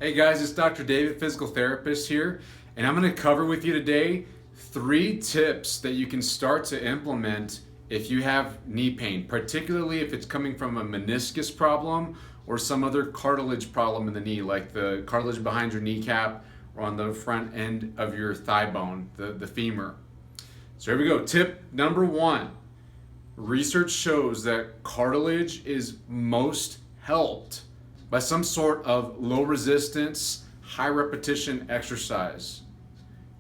Hey guys, it's Dr. David, physical therapist here, and I'm going to cover with you today 3 tips that you can start to implement if you have knee pain, particularly if it's coming from a meniscus problem or some other cartilage problem in the knee, like the cartilage behind your kneecap or on the front end of your thigh bone, the femur. So here we go. Tip number 1. Research shows that cartilage is most helped by some sort of low resistance, high repetition exercise.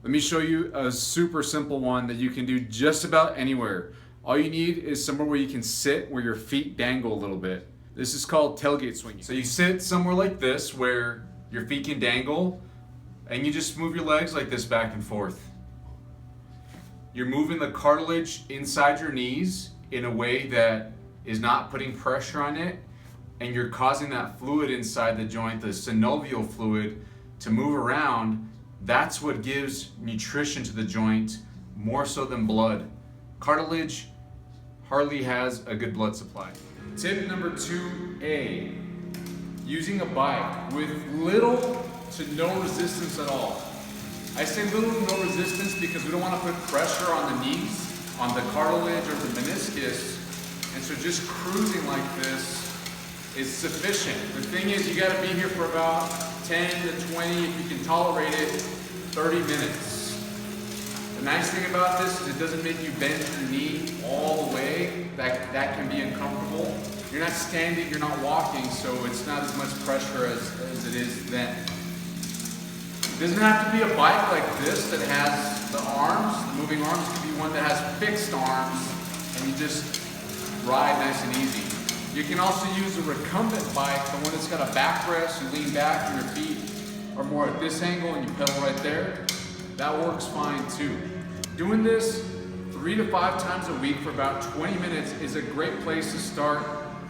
Let me show you a super simple one that you can do just about anywhere. All you need is somewhere where you can sit, where your feet dangle a little bit. This is called tailgate swinging. So you sit somewhere like this where your feet can dangle, and you just move your legs like this back and forth. You're moving the cartilage inside your knees in a way that is not putting pressure on it, and you're causing that fluid inside the joint, the synovial fluid, to move around. That's what gives nutrition to the joint more so than blood. Cartilage hardly has a good blood supply. Tip number 2A, using a bike with little to no resistance at all. I say little to no resistance because we don't want to put pressure on the knees, on the cartilage or the meniscus, and so just cruising like this is sufficient. The thing is, you got to be here for about 10 to 20, if you can tolerate it, 30 minutes. The nice thing about this is it doesn't make you bend your knee all the way. That can be uncomfortable. You're not standing, you're not walking, so it's not as much pressure as it is then. It doesn't have to be a bike like this that has the arms, the moving arms. It can be one that has fixed arms, and you just ride nice and easy. You can also use a recumbent bike, the one that's got a backrest. You lean back and your feet are more at this angle and you pedal right there. That works fine too. Doing this 3 to 5 times a week for about 20 minutes is a great place to start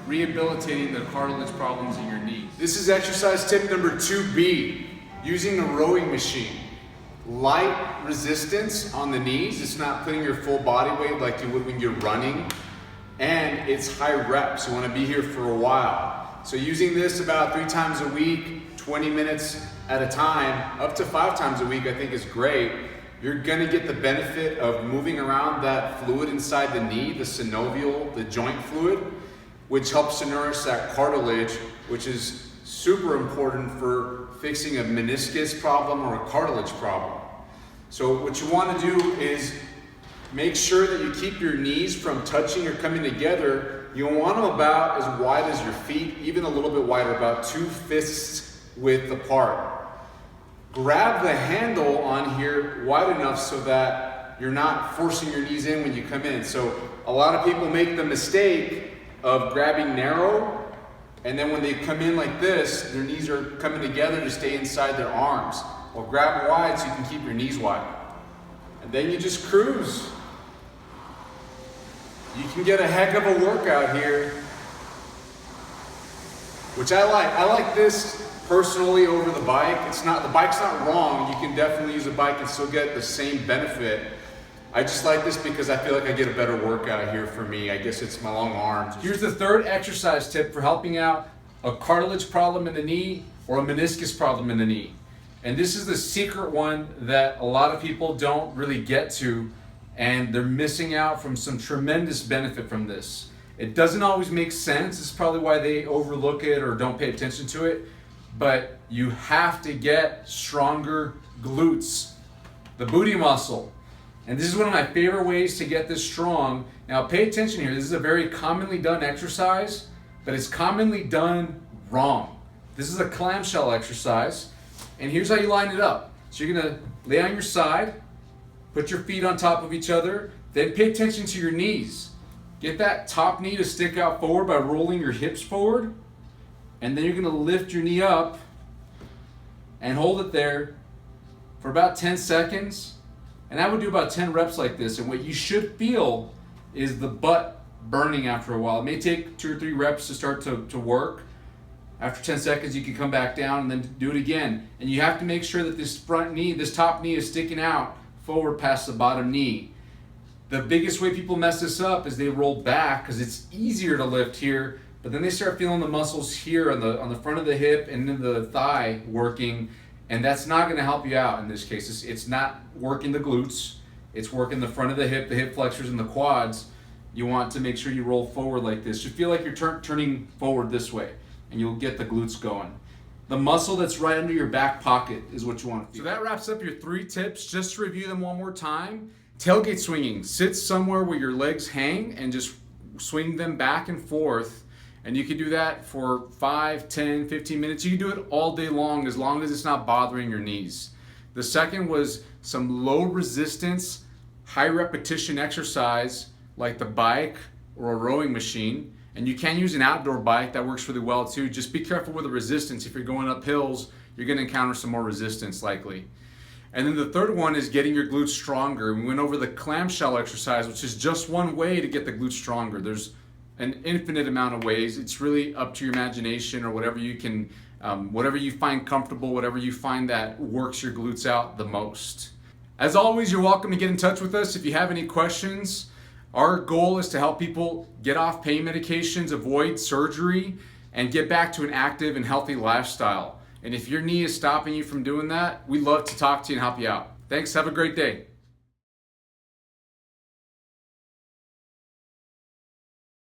rehabilitating the cartilage problems in your knee. This is exercise tip number 2B, using a rowing machine. Light resistance on the knees. It's not putting your full body weight like you would when you're running. And it's high reps. You want to be here for a while. So using this about 3 times a week, 20 minutes at a time, up to 5 times a week, I think is great. You're going to get the benefit of moving around that fluid inside the knee, the synovial, the joint fluid, which helps to nourish that cartilage, which is super important for fixing a meniscus problem or a cartilage problem. So what you want to do is make sure that you keep your knees from touching or coming together. You want them about as wide as your feet, even a little bit wider, about 2 fists width apart. Grab the handle on here wide enough so that you're not forcing your knees in when you come in. So a lot of people make the mistake of grabbing narrow, and then when they come in like this, their knees are coming together to stay inside their arms. Well, grab wide so you can keep your knees wide. And then you just cruise. You can get a heck of a workout here, which I like. I like this personally over the bike. The bike's not wrong. You can definitely use a bike and still get the same benefit. I just like this because I feel like I get a better workout here for me. I guess it's my long arms. Here's the 3rd exercise tip for helping out a cartilage problem in the knee or a meniscus problem in the knee. And this is the secret one that a lot of people don't really get to, and they're missing out from some tremendous benefit from this. It doesn't always make sense. It's probably why they overlook it or don't pay attention to it. But you have to get stronger glutes, the booty muscle. And this is one of my favorite ways to get this strong. Now pay attention here. This is a very commonly done exercise, but it's commonly done wrong. This is a clamshell exercise. And here's how you line it up. So you're gonna lay on your side, put your feet on top of each other, then pay attention to your knees. Get that top knee to stick out forward by rolling your hips forward, and then you're gonna lift your knee up and hold it there for about 10 seconds. And I would do about 10 reps like this, and what you should feel is the butt burning after a while. It may take 2 or 3 reps to start to work. After 10 seconds, you can come back down and then do it again. And you have to make sure that this front knee, this top knee is sticking out forward past the bottom knee. The biggest way people mess this up is they roll back because it's easier to lift here, but then they start feeling the muscles here on the front of the hip and then the thigh working, and that's not going to help you out in this case. It's not working the glutes, it's working the front of the hip flexors and the quads. You want to make sure you roll forward like this. You feel like you're turning forward this way, and you'll get the glutes going. The muscle that's right under your back pocket is what you want to feel. So that wraps up your 3 tips. Just to review them one more time. Tailgate swinging. Sit somewhere where your legs hang and just swing them back and forth. And you can do that for 5, 10, 15 minutes. You can do it all day long as it's not bothering your knees. The second was some low resistance, high repetition exercise like the bike or a rowing machine. And you can use an outdoor bike, that works really well too. Just be careful with the resistance. If you're going up hills, you're gonna encounter some more resistance likely. And then the third one is getting your glutes stronger. We went over the clamshell exercise, which is just one way to get the glutes stronger. There's an infinite amount of ways. It's really up to your imagination or whatever you can, whatever you find comfortable, whatever you find that works your glutes out the most. As always, you're welcome to get in touch with us if you have any questions. Our goal is to help people get off pain medications, avoid surgery, and get back to an active and healthy lifestyle. And if your knee is stopping you from doing that, we'd love to talk to you and help you out. Thanks, have a great day.